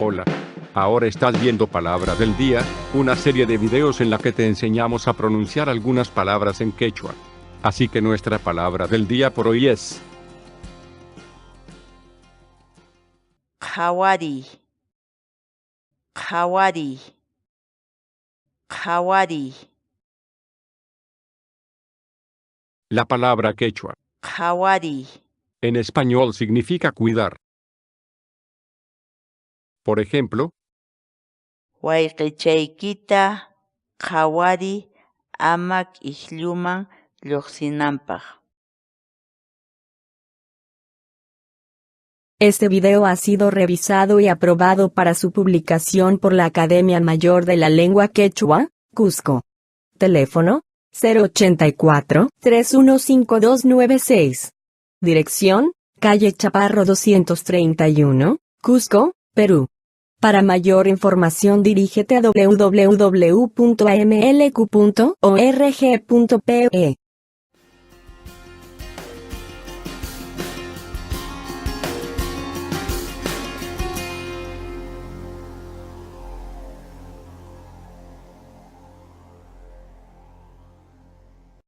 Hola. Ahora estás viendo Palabra del Día, una serie de videos en la que te enseñamos a pronunciar algunas palabras en quechua. Así que nuestra palabra del día por hoy es Jawari, jawari, jawari, la palabra quechua. jawari, En español significa cuidar. Por ejemplo, wayqichaykita qhawari ama k'isllumman lluqsinanpaq. Este video ha sido revisado y aprobado para su publicación por la Academia Mayor de la Lengua Quechua, Cusco. Teléfono: 084-315296. Dirección: calle Chaparro 231, Cusco, Perú. Para mayor información dirígete a www.amlq.org.pe.